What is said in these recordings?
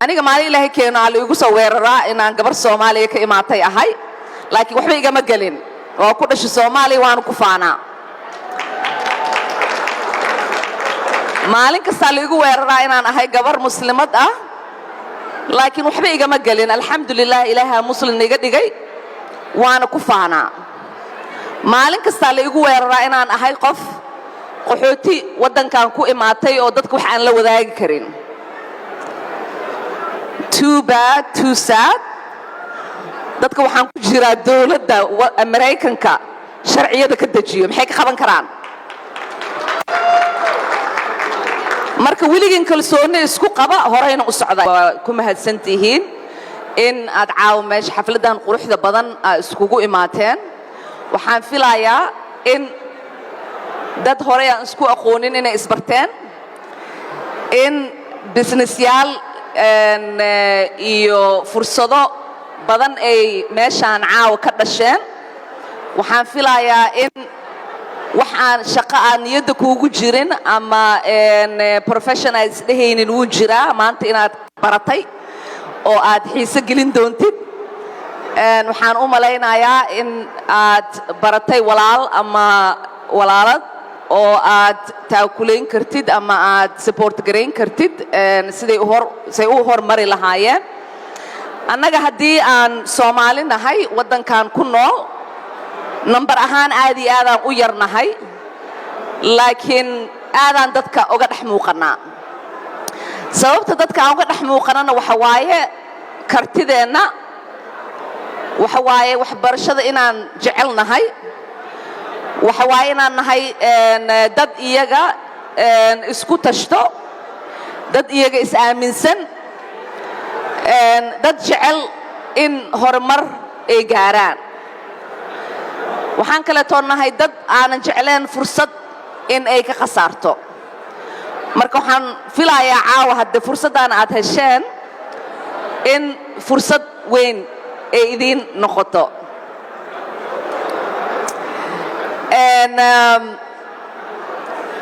aniga maalin ilaahay keeno aan igu soo weeraraa inaan gabar Soomaaliya ka imaatay ahay laakiin waxba igama galin oo ku dhashay Soomaaliya waan ku faanaa maalin kasta la igu weeraraa inaan ahay gabar muslimad ah laakiin waxba igama galin alxamdulillah ilaaha muslim iga dhigay waan ku faanaa maalin kasta la igu weeraraa inaan ahay qof qaxooti wadankan ku imaatay oo dadku wax aan la wadaagi karin too bad too sad dadka waxaan ku jiraa dawladda Americanka sharciyada ka dajiyo maxay ka qaban karaan marka wiligan kalsooni isku qaba horeyna u socda ku mahadsantihiin in aad caaw meesha xafladan quruxda badan iskugu imaateen waxaan filayaa in dad hore aan isku aqoonin inay isbarteen in businessyal iyo fursado badan ay meeshaan caaw ka dhasheen waxaan filayaa in waxaan shaqo aan niyada kuugu jirin ama professionals dhehaynin uu jiraa maanta inaad baratay oo aad xiiso gelin doontid waxaan u malaynayaa in aad baratay walaal ama walaalad oo aad taakulayn kartid ama aad support gareyn kartid siday u hormari lahaayeen annaga haddii aan Soomaali nahay wadankan ku nool number ahaan aad iyo aad aan u yarnahay laakiin aadaan dadka uga dhex muuqanaa sababta dadka aan uga dhex muuqanana waxa waaye kartideenna waxa waaye waxbarashada inaan jecel nahay waxa waaye inaan nahay dad iyaga isku tashto dad iyaga is aaminsan dad jecel in horumar ay gaaraan waxaan kale toonahay dad aanan jecleen fursad in ay ka qasaarto marka waxaan filayaa caawa hadda fursaddan aad hesheen in fursad weyn ay idin noqoto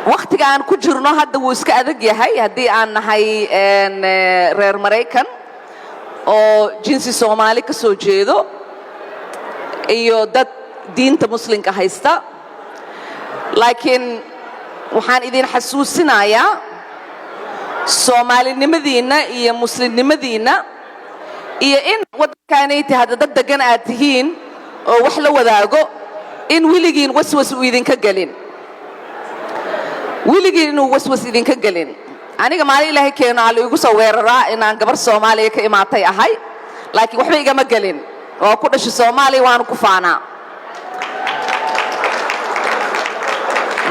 waqtiga aan ku jirno hadda wuu iska adag yahay haddii aan nahay reer Mareykan oo jinsi Soomaali ka soo jeedo iyo dad diinta muslimka haysta laakiin waxaan idin xasuusinayaa Soomaalinimadiina iyo muslimnimadiina iyo in wadankaanay hadda dad degan aad tihiin oo wax la wadaago in wiligiin waswas u idinka galin wiligiin inuu waswas idinka galin aniga maalin ilaahay keeno aan igu soo weeraraa inaan gabar Soomaaliya ka imaatay ahay laakiin waxba igama galin oo ku dhashay Soomaaliya waan ku faanaa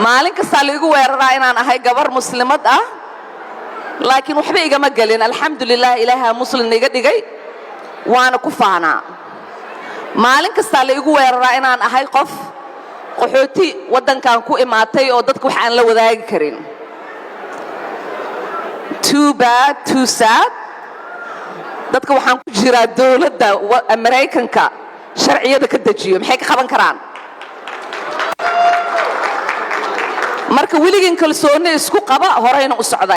maalin kasta la igu weeraraa inaan ahay gabar muslimad ah laakiin waxba igama galin alxamdulillah ilaaha muslim iga dhigay waan ku faanaa maalin kasta la igu weeraraa inaan ahay qof qaxooti wadankan ku imaatay oo dadku wax aan la wadaagi karin too bad too sad dadka waxaan ku jiraa dawladda Americanka sharciyada ka dajiyo maxay ka qaban karaan marka wiligan kalsooni isku qaba horeyna u socda